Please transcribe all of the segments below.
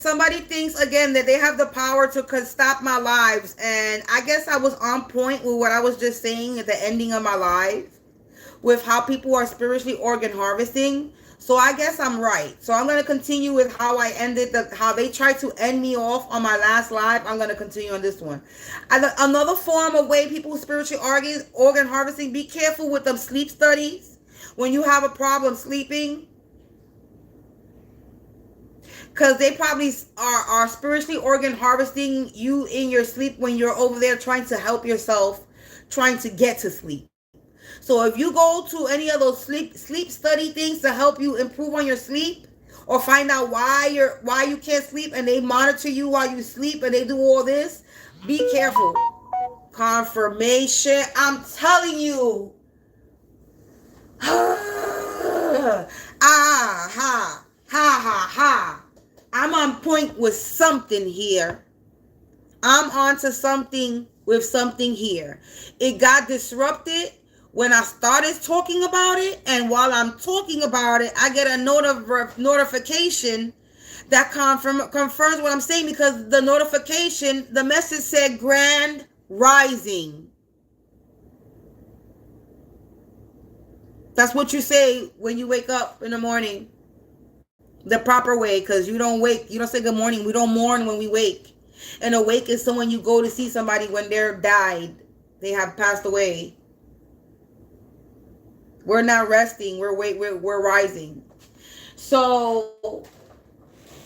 somebody thinks again that they have the power to stop my lives, and I guess I was on point with what I was just saying at the ending of my life, with how people are spiritually organ harvesting. So I guess I'm right. So I'm gonna continue with how I ended how they tried to end me off on my last live. I'm gonna continue on this one. Another form of way people spiritually organ harvesting. Be careful with them sleep studies. When you have a problem sleeping, because they probably are spiritually organ harvesting you in your sleep when you're over there trying to help yourself, trying to get to sleep. So if you go to any of those sleep study things to help you improve on your sleep, or find out why you can't sleep, and they monitor you while you sleep and they do all this, be careful. Confirmation. I'm telling you. Ha ha ha. I'm on point with something here. I'm onto something with something here. It got disrupted when I started talking about it, and while I'm talking about it, I get a notification that confirms what I'm saying, because the notification, the message said Grand Rising. That's what you say when you wake up in the morning. The proper way, because you don't say good morning. We don't mourn when we wake. And awake is someone you go to see somebody when they're died. They have passed away. We're not resting. We're rising. So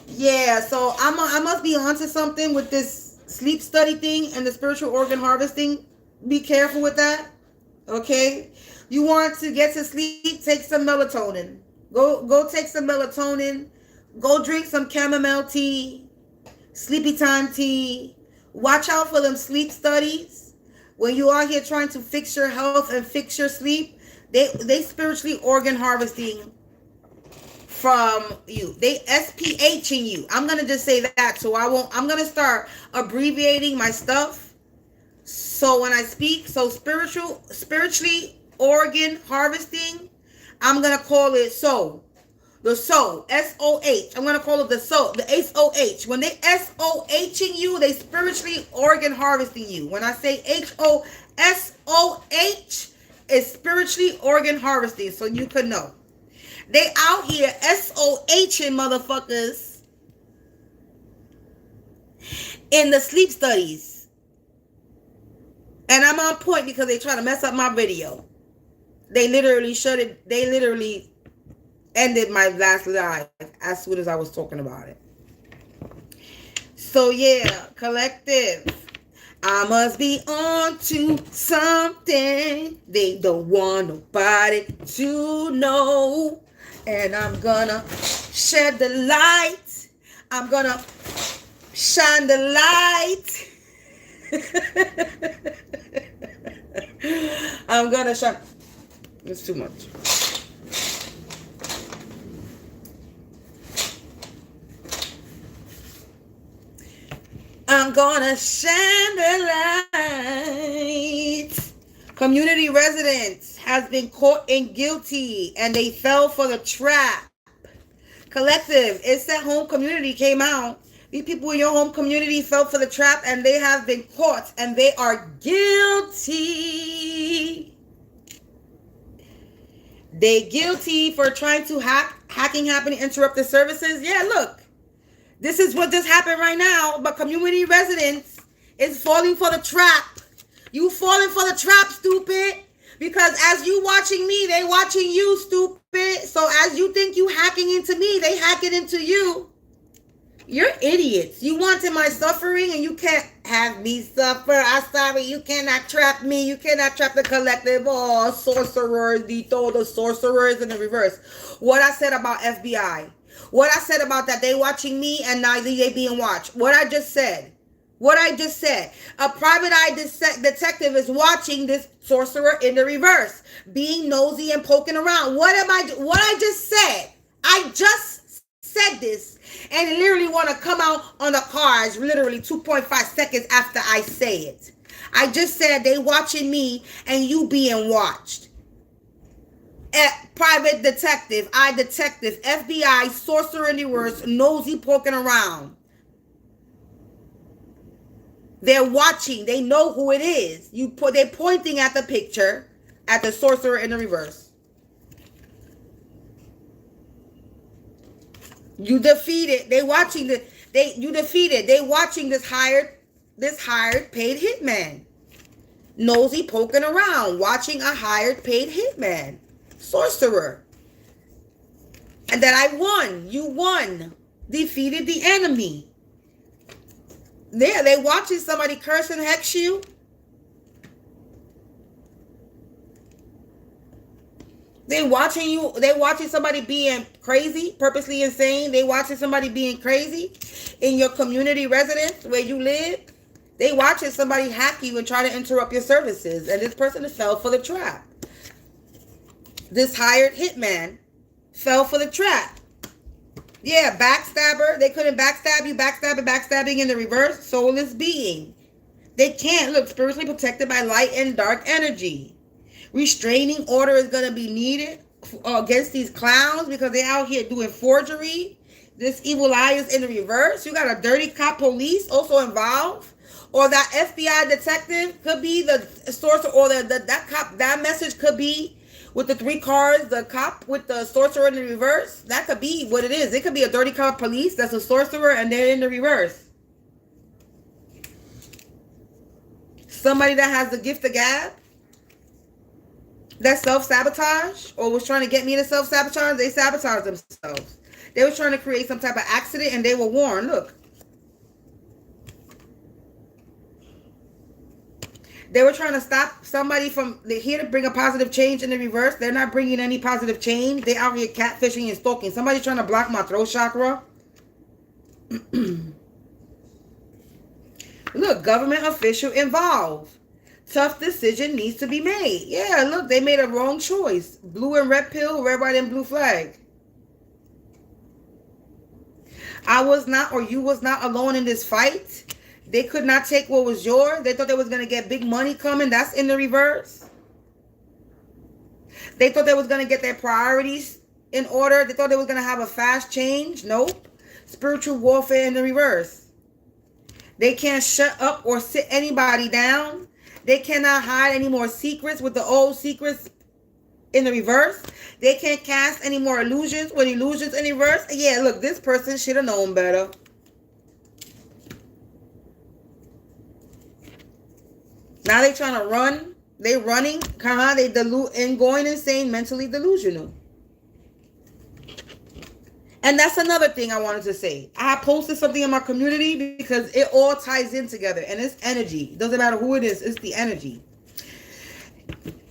yeah, so I must be onto something with this sleep study thing and the spiritual organ harvesting. Be careful with that. Okay? You want to get to sleep, take some melatonin. Go take some melatonin. Go drink some chamomile tea, sleepy time tea. Watch out for them sleep studies. When you are here trying to fix your health and fix your sleep, they spiritually organ harvesting from you. They SPHing you. I'm gonna just say that. So I'm gonna start abbreviating my stuff. So when I speak, spiritually organ harvesting, I'm gonna call it soul. The soul, S-O-H. I'm gonna call it the soul, the S-O-H. When they S-O-Hing you, they spiritually organ harvesting you. When I say H-O-S-O-H, it's spiritually organ harvesting, so you could know. They out here S-O-Hing motherfuckers in the sleep studies. And I'm on point because they try to mess up my video. They literally ended my last live as soon as I was talking about it. So yeah, collective. I must be on to something they don't want nobody to know. And I'm gonna shed the light. I'm gonna shine the light. I'm gonna shine. It's too much. I'm gonna shine the light. Community residents has been caught in guilty and they fell for the trap. Collective, it's that home community came out. These people in your home community fell for the trap and they have been caught and they are guilty. They guilty for trying to hacking happening, interrupt the services. Yeah, look. This is what just happened right now. But community residents is falling for the trap. You falling for the trap, stupid. Because as you watching me, they watching you, stupid. So as you think you hacking into me, they hacking into you. You're idiots. You wanted my suffering and you can't have me suffer. I'm sorry, you cannot trap me. You cannot trap the collective. Oh, sorcerers, the sorcerers in the reverse. What I said about FBI. What I said about that they watching me and now they being watched. What I just said. A private eye detective is watching this sorcerer in the reverse, being nosy and poking around. What I just said. I just said this, and it literally want to come out on the cards literally 2.5 seconds after I say it. I just said they watching me and you being watched. Private detective, FBI, sorcerer in the reverse, nosy poking around. They're watching. They know who it is. They're pointing at the picture, at the sorcerer in the reverse. You defeated. They watching you defeated. They watching this hired paid hitman. Nosy poking around, watching a hired paid hitman. Sorcerer. And that I won. You won. Defeated the enemy. There, they watching somebody curse and hex you. They watching you. They watching somebody being crazy, purposely insane. They watching somebody being crazy in your community residence where you live. They watching somebody hack you and try to interrupt your services. And this person fell for the trap. This hired hitman fell for the trap. Yeah, backstabber. They couldn't backstab you. Backstabbing in the reverse. Soulless being. They can't. Look, spiritually protected by light and dark energy. Restraining order is going to be needed against these clowns because they're out here doing forgery. This evil eye is in the reverse. You got a dirty cop police also involved. Or that FBI detective could be the sorcerer, or that cop. That message could be with the 3 cards, the cop with the sorcerer in the reverse. That could be what it is. It could be a dirty cop police that's a sorcerer and they're in the reverse. Somebody that has the gift of gab. That self-sabotage, or was trying to get me to self-sabotage. They sabotaged themselves. They were trying to create some type of accident and they were warned. Look. They were trying to stop somebody from, they're here to bring a positive change in the reverse. They're not bringing any positive change. They out here catfishing and stalking. Somebody trying to block my throat chakra. Look, government official involved. Tough decision needs to be made. Yeah, look, they made a wrong choice. Blue and red pill, red, white, and blue flag. I was not, or you was not alone in this fight. They could not take what was yours. They thought they was going to get big money coming. That's in the reverse. They thought they was going to get their priorities in order. They thought they was going to have a fast change. Nope. Spiritual warfare in the reverse. They can't shut up or sit anybody down. They cannot hide any more secrets with the old secrets in the reverse. They can't cast any more illusions with illusions in the reverse. Yeah, look, this person should have known better. Now they trying to run. They running. They and going insane, mentally delusional. And that's another thing I wanted to say. I posted something in my community because it all ties in together. And it's energy. It doesn't matter who it is. It's the energy.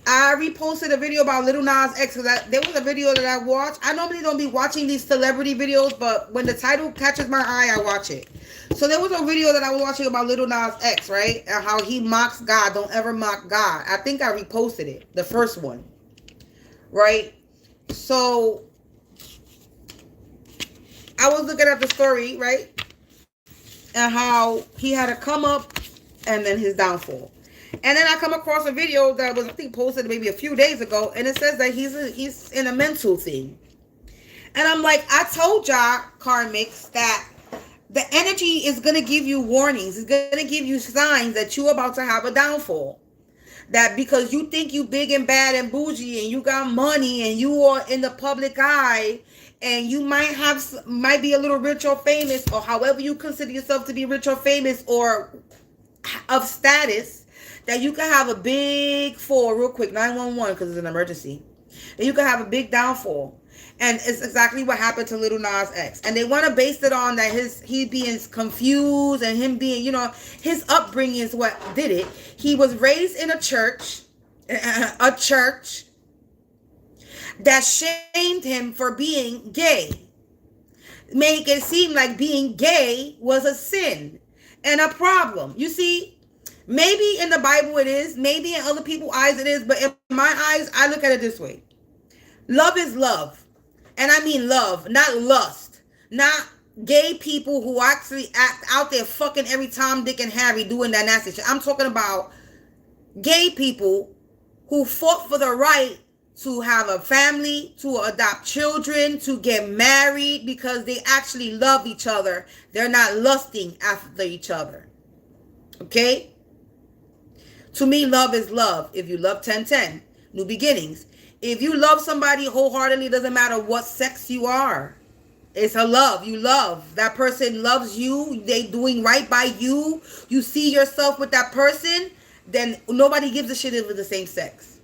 I reposted a video about Lil Nas X because there was a video that I watched. I normally don't be watching these celebrity videos, but when the title catches my eye, I watch it. So there was a video that I was watching about Lil Nas X, right? And how he mocks God. Don't ever mock God. I think I reposted it. The first one. Right? So I was looking at the story, right? And how he had to come up and then his downfall. And then I come across a video that was, I think, posted maybe a few days ago. And it says that he's in a mental thing. And I'm like, I told y'all, karmics, that the energy is going to give you warnings. It's going to give you signs that you're about to have a downfall. That because you think you big and bad and bougie and you got money and you are in the public eye and you might be a little rich or famous, or however you consider yourself to be rich or famous or of status, that you can have a big fall real quick, 911, because it's an emergency. That you can have a big downfall. And it's exactly what happened to Lil Nas X. And they want to base it on that he being confused and him being, his upbringing is what did it. He was raised in a church that shamed him for being gay. Make it seem like being gay was a sin and a problem. You see, maybe in the Bible it is, maybe in other people's eyes it is, but in my eyes, I look at it this way. Love is love. And I mean love, not lust. Not gay people who actually act out there fucking every Tom, Dick, and Harry doing that nasty shit. I'm talking about gay people who fought for the right to have a family, to adopt children, to get married because they actually love each other. They're not lusting after each other. Okay? To me, love is love. If you love 1010, new beginnings. If you love somebody wholeheartedly, it doesn't matter what sex you are. It's a love. You love. That person loves you. They doing right by you. You see yourself with that person. Then nobody gives a shit if it's the same sex.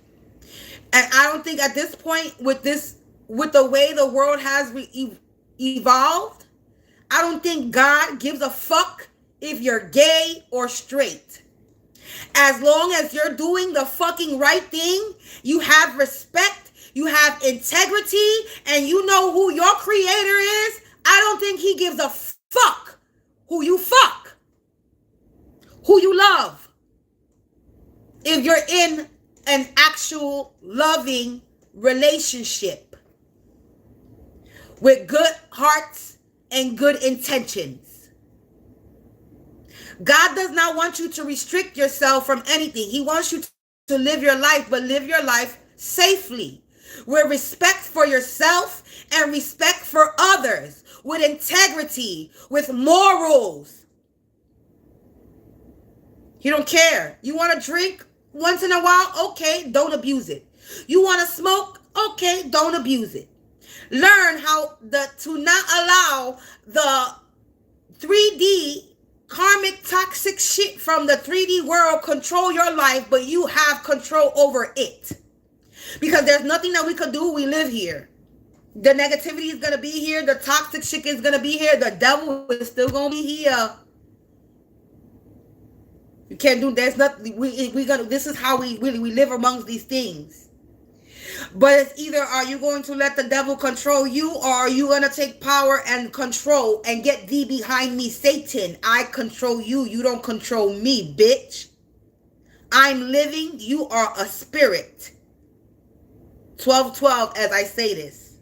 And I don't think at this point with the way the world has evolved, I don't think God gives a fuck if you're gay or straight. As long as you're doing the fucking right thing, you have respect, you have integrity, and you know who your creator is, I don't think he gives a fuck who you fuck, who you love. If you're in an actual loving relationship with good hearts and good intentions. God does not want you to restrict yourself from anything. He wants you to live your life, but live your life safely, with respect for yourself and respect for others, with integrity, with morals. You don't care. You want to drink once in a while? Okay, don't abuse it. You want to smoke? Okay, don't abuse it. Learn how to not allow the 3D karmic toxic shit from the 3D world control your life, but you have control over it. Because there's nothing that we could do. We live here. The negativity is going to be here. The toxic shit is going to be here. The devil is still going to be here. You can't do, there's nothing, this is how we live amongst these things. But it's either are you going to let the devil control you, or are you going to take power and control and get thee behind me, Satan? I control you. You don't control me, bitch. I'm living. You are a spirit. 12:12 as I say this.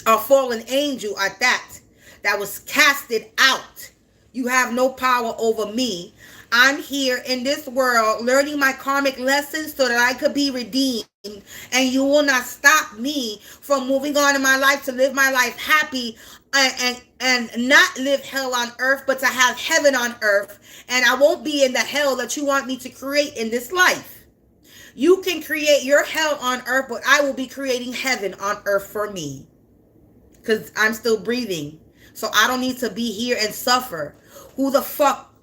A fallen angel at that was casted out. You have no power over me. I'm here in this world learning my karmic lessons so that I could be redeemed. And you will not stop me from moving on in my life to live my life happy and not live hell on earth, but to have heaven on earth. And I won't be in the hell that you want me to create in this life. You can create your hell on earth, but I will be creating heaven on earth for me. Because I'm still breathing. So I don't need to be here and suffer. Who the fuck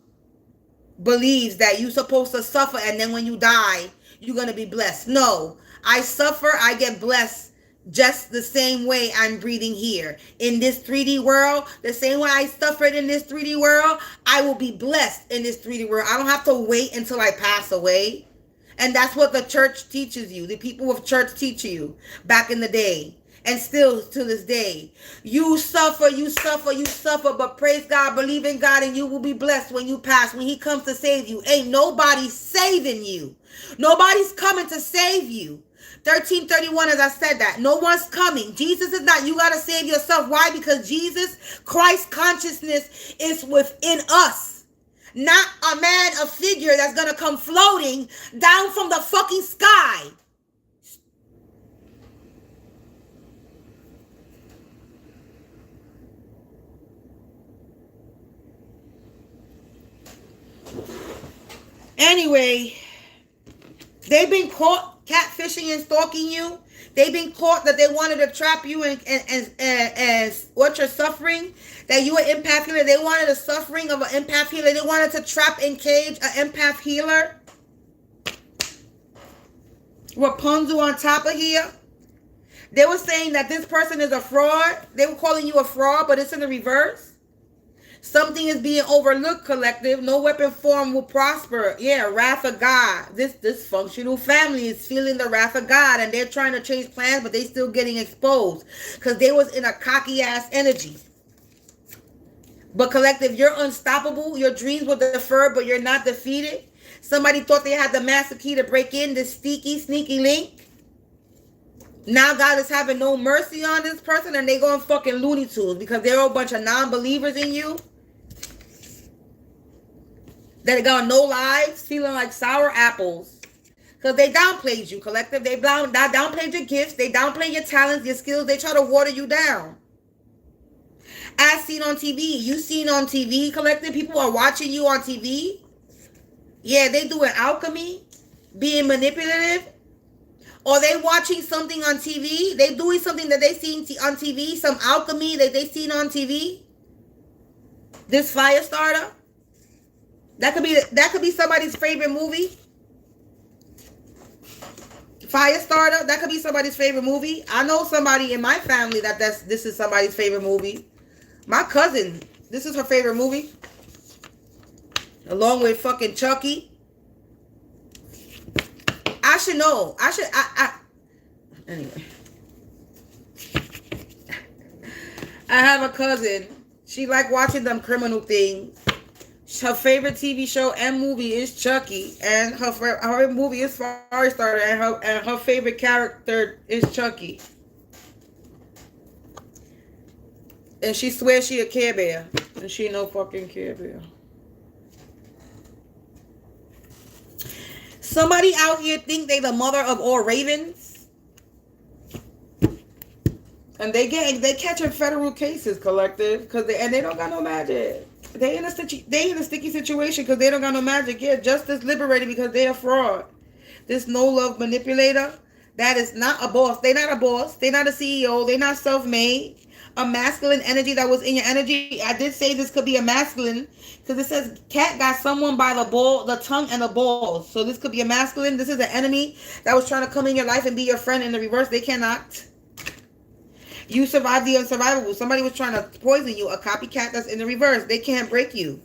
believes that you're supposed to suffer and then when you die, you're going to be blessed? No, I suffer, I get blessed just the same way I'm breathing here. In this 3D world, the same way I suffered in this 3D world, I will be blessed in this 3D world. I don't have to wait until I pass away. And that's what the church teaches you. The people of church teach you back in the day. And still to this day, you suffer, but praise God, believe in God, and you will be blessed when you pass, when he comes to save you. Ain't nobody saving you. Nobody's coming to save you. 1331, as I said that. No one's coming. Jesus is not. You got to save yourself. Why? Because Jesus, Christ consciousness is within us. Not a man, a figure that's going to come floating down from the fucking sky. Anyway, they've been caught catfishing and stalking you. They've been caught that they wanted to trap you and what you're suffering, that you are empath healer. They wanted the suffering of an empath healer. They wanted to trap and cage an empath healer. Rapunzel on top of here. They were saying that this person is a fraud. They were calling you a fraud, but it's in the reverse. Something is being overlooked, collective. No weapon form will prosper. Yeah, wrath of God. This dysfunctional family is feeling the wrath of God, and they're trying to change plans, but they still getting exposed because they was in a cocky ass energy. But collective, you're unstoppable. Your dreams were deferred, but you're not defeated. Somebody thought they had the master key to break in, this sneaky link. Now God is having no mercy on this person, and they going fucking Looney Tunes because they're a bunch of non-believers in you. That got no lives, feeling like sour apples. Because they downplayed you, collective. They downplayed your gifts. They downplayed your talents, your skills. They try to water you down. As seen on TV. You seen on TV, collective. People are watching you on TV. Yeah, they doing alchemy, being manipulative. Or they watching something on TV. They doing something that they seen on TV. Some alchemy that they seen on TV. This fire starter. That could be somebody's favorite movie. Firestarter, that could be somebody's favorite movie. I know somebody in my family this is somebody's favorite movie. My cousin, this is her favorite movie. Along with fucking Chucky. I should know. Anyway. I have a cousin. She like watching them criminal things. Her favorite TV show and movie is Chucky, and her movie is Firestarter, and her favorite character is Chucky. And she swears she a Care Bear, and she no fucking Care Bear. Somebody out here think they the mother of all ravens, and they catching federal cases, collective, and they don't got no magic. They in a sticky situation because they don't got no magic. Yeah, justice liberated because they a fraud. This no love manipulator, that is not a boss. They not a boss. They not a CEO. They not self-made. A masculine energy that was in your energy. I did say this could be a masculine because it says cat got someone by the tongue and the balls. So this could be a masculine. This is an enemy that was trying to come in your life and be your friend. In the reverse, they cannot. You survived the unsurvivable. Somebody was trying to poison you. A copycat that's in the reverse. They can't break you.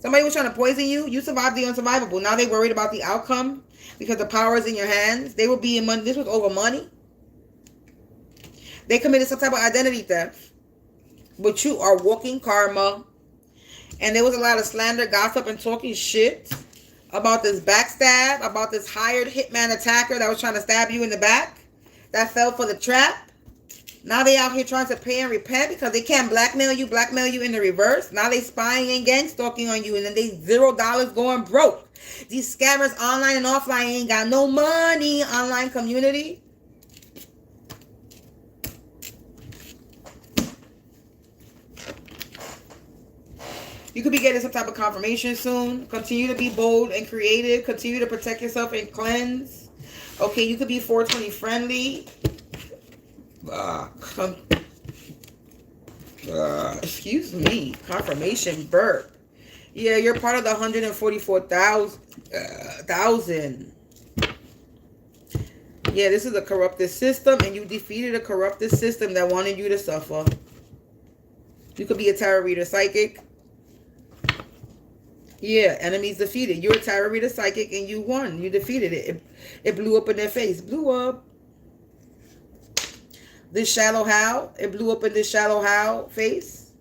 Somebody was trying to poison you. You survived the unsurvivable. Now they worried about the outcome because the power is in your hands. They were being money. This was over money. They committed some type of identity theft. But you are walking karma. And there was a lot of slander, gossip, and talking shit about this backstab, about this hired hitman attacker that was trying to stab you in the back. That fell for the trap. Now they out here trying to pay and repent because they can't blackmail you in the reverse. Now they spying and gang stalking on you, and then they $0 going broke. These scammers online and offline ain't got no money. Online community. You could be getting some type of confirmation soon. Continue to be bold and creative. Continue to protect yourself and cleanse. Okay, you could be 420 friendly. Excuse me. Confirmation burp. Yeah, you're part of the 144,000. Yeah, this is a corrupted system, and you defeated a corrupted system that wanted you to suffer. You could be a tarot reader, psychic. Yeah, enemies defeated. You're a tarot reader, psychic, and you won. You defeated it. It blew up in their face. Blew up. This shallow how. It blew up in this shallow how face.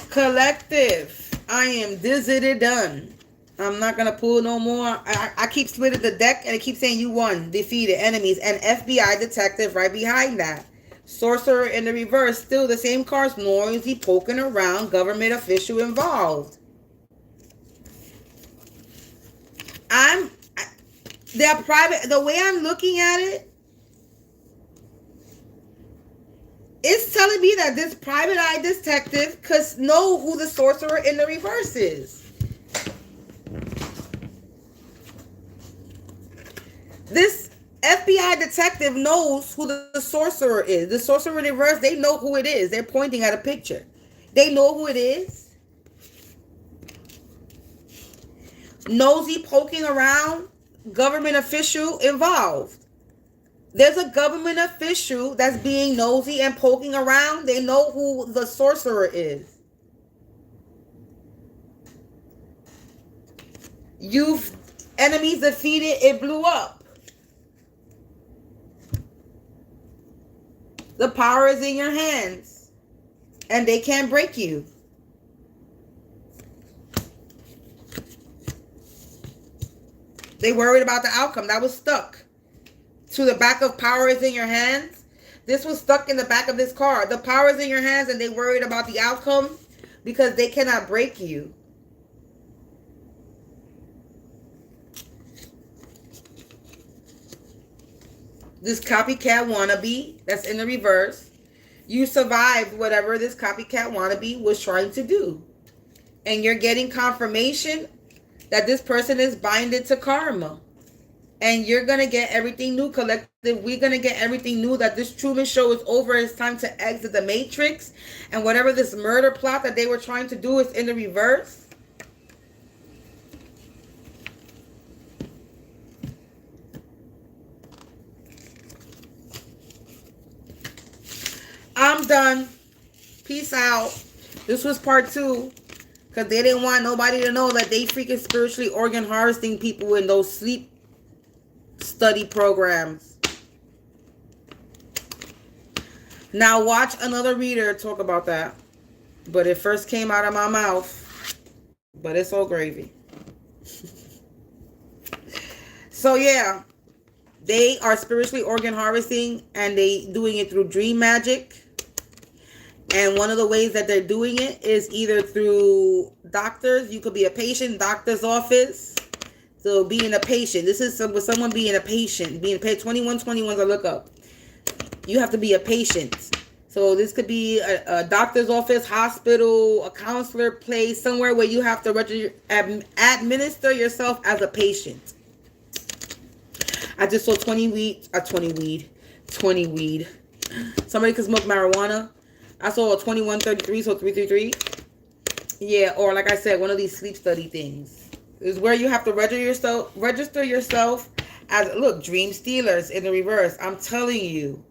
Collective. I am dizzy done. I'm not going to pull no more. I keep splitting the deck, and it keeps saying you won. Defeated enemies. And FBI detective right behind that. Sorcerer in the reverse, still the same cards, noisy, poking around, government official involved. They're private. The way I'm looking at it, it's telling me that this private eye detective could know who the sorcerer in the reverse is. This FBI detective knows who the sorcerer is. The sorcerer in reverse, they know who it is. They're pointing at a picture. They know who it is. Nosy, poking around, government official involved. There's a government official that's being nosy and poking around. They know who the sorcerer is. You've enemies defeated, it blew up. The power is in your hands, and they can't break you. They worried about the outcome. That was stuck to the back of power is in your hands. This was stuck in the back of this card. The power is in your hands, and they worried about the outcome because they cannot break you. this copycat wannabe that's in the reverse. You survived whatever this copycat wannabe was trying to do. And you're getting confirmation that this person is binded to karma. And you're going to get everything new, collective. We're going to get everything new, that this Truman Show is over. It's time to exit the matrix. And whatever this murder plot that they were trying to do is in the reverse. I'm done. Peace out. This was part 2. Because they didn't want nobody to know that they freaking spiritually organ harvesting people in those sleep study programs. Now watch another reader talk about that. But it first came out of my mouth. But it's all gravy. So yeah. They are spiritually organ harvesting, and they doing it through dream magic. And one of the ways that they're doing it is either through doctors. You could be a patient, doctor's office. So being a patient. This is with someone being a patient. Being paid 2121 to look up. You have to be a patient. So this could be a doctor's office, hospital, a counselor place, somewhere where you have to administer yourself as a patient. I just saw 20 weed. Somebody could smoke marijuana. I saw a 2133, so 333. Yeah, or like I said, one of these sleep study things. Is where you have to register yourself as, look, dream stealers in the reverse. I'm telling you.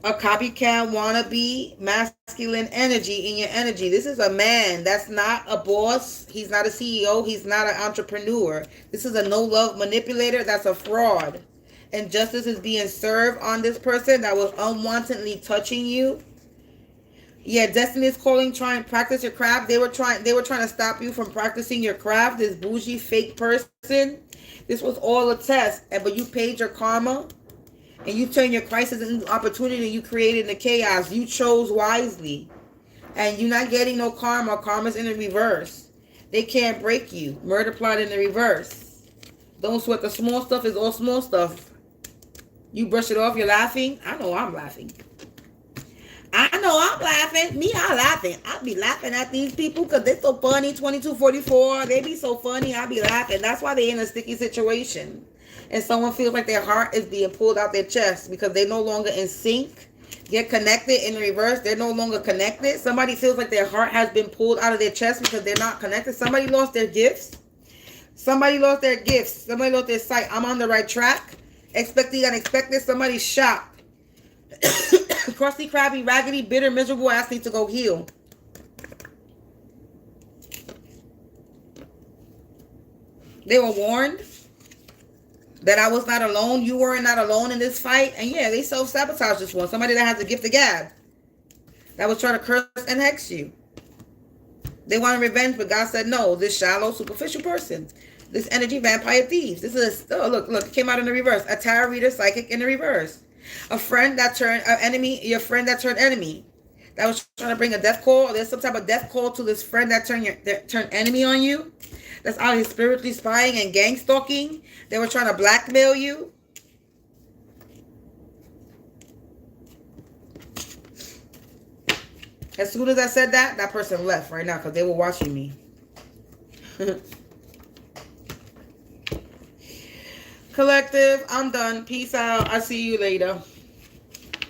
A copycat wannabe masculine energy in your energy. This is a man that's not a boss. He's not a CEO. He's not an entrepreneur. This is a no-love manipulator. That's a fraud. And justice is being served on this person that was unwantedly touching you. Yeah, destiny is calling. Try and practice your craft. They were trying to stop you from practicing your craft. This bougie fake person. This was all a test. But you paid your karma. And you turn your crisis into opportunity. You created the chaos. You chose wisely. And you're not getting no karma. Karma's in the reverse. They can't break you. Murder plot in the reverse. Don't sweat the small stuff. Is all small stuff. You brush it off. You're laughing. I know I'm laughing. Me, I'm laughing. I'll be laughing at these people because they're so funny. 2244. They be so funny. I'll be laughing. That's why they're in a sticky situation. And someone feels like their heart is being pulled out their chest because they're no longer in sync. Get connected in the reverse. They're no longer connected. Somebody feels like their heart has been pulled out of their chest because they're not connected. Somebody lost their gifts. Somebody lost their sight. I'm on the right track. Expecting unexpected. Somebody's shocked. Crusty, crabby, raggedy, bitter, miserable ass need to go heal. They were warned that I was not alone. You were not alone in this fight. And yeah, they self-sabotaged this one. Somebody that has a gift of gab. That was trying to curse and hex you. They wanted revenge, but God said no. This shallow, superficial person. This energy vampire thieves. This is look, it came out in the reverse. A tarot reader, psychic in the reverse. A friend that turned enemy, your friend that turned enemy. That was trying to bring a death call. There's some type of death call to this friend that turned enemy on you. That's out here spiritually spying and gang stalking. They were trying to blackmail you. As soon as I said that, that person left right now because they were watching me. Collective, I'm done. Peace out. I'll see you later.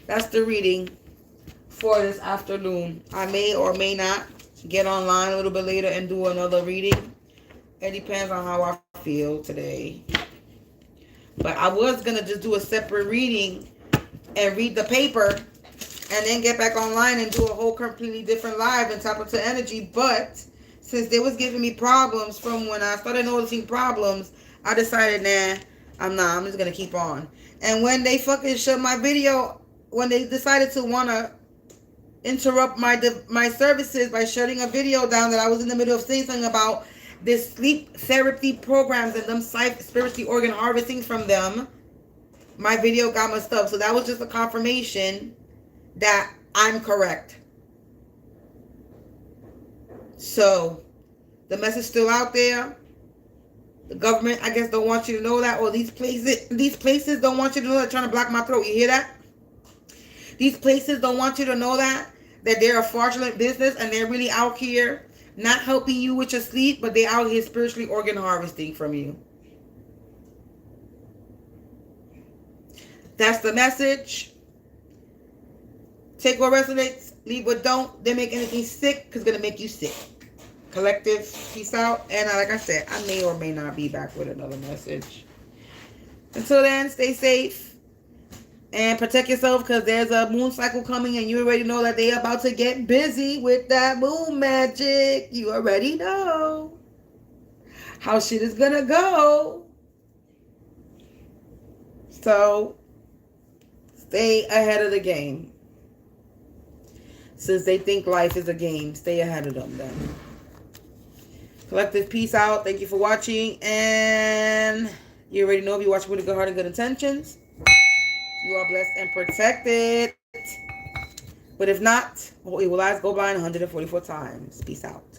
That's the reading for this afternoon. I may or may not get online a little bit later and do another reading. It depends on how I feel today. But I was going to just do a separate reading and read the paper and then get back online and do a whole completely different live and tap into energy. But since they was giving me problems from when I started noticing problems, I decided, I'm just going to keep on. And when they fucking shut my video, when they decided to want to interrupt my services by shutting a video down that I was in the middle of saying something about this sleep therapy programs and them spiritually organ harvesting from them, my video got messed up. So that was just a confirmation that I'm correct. So the message still out there. The government, I guess, don't want you to know that, or these places don't want you to know that. Trying to block my throat. You hear that? These places don't want you to know that they're a fraudulent business and they're really out here not helping you with your sleep, but they're out here spiritually organ harvesting from you. That's the message. Take what resonates, leave what don't. They make anything sick because it's going to make you sick. Collective, peace out. And like I said, I may or may not be back with another message. Until then, stay safe and protect yourself, because there's a moon cycle coming and you already know that they're about to get busy with that moon magic. You already know how shit is going to go. So stay ahead of the game. Since they think life is a game, stay ahead of them then. Collective, peace out. Thank you for watching. And you already know, if you watch with a good heart and good intentions, you are blessed and protected. But if not, evil eyes go blind 144 times. Peace out.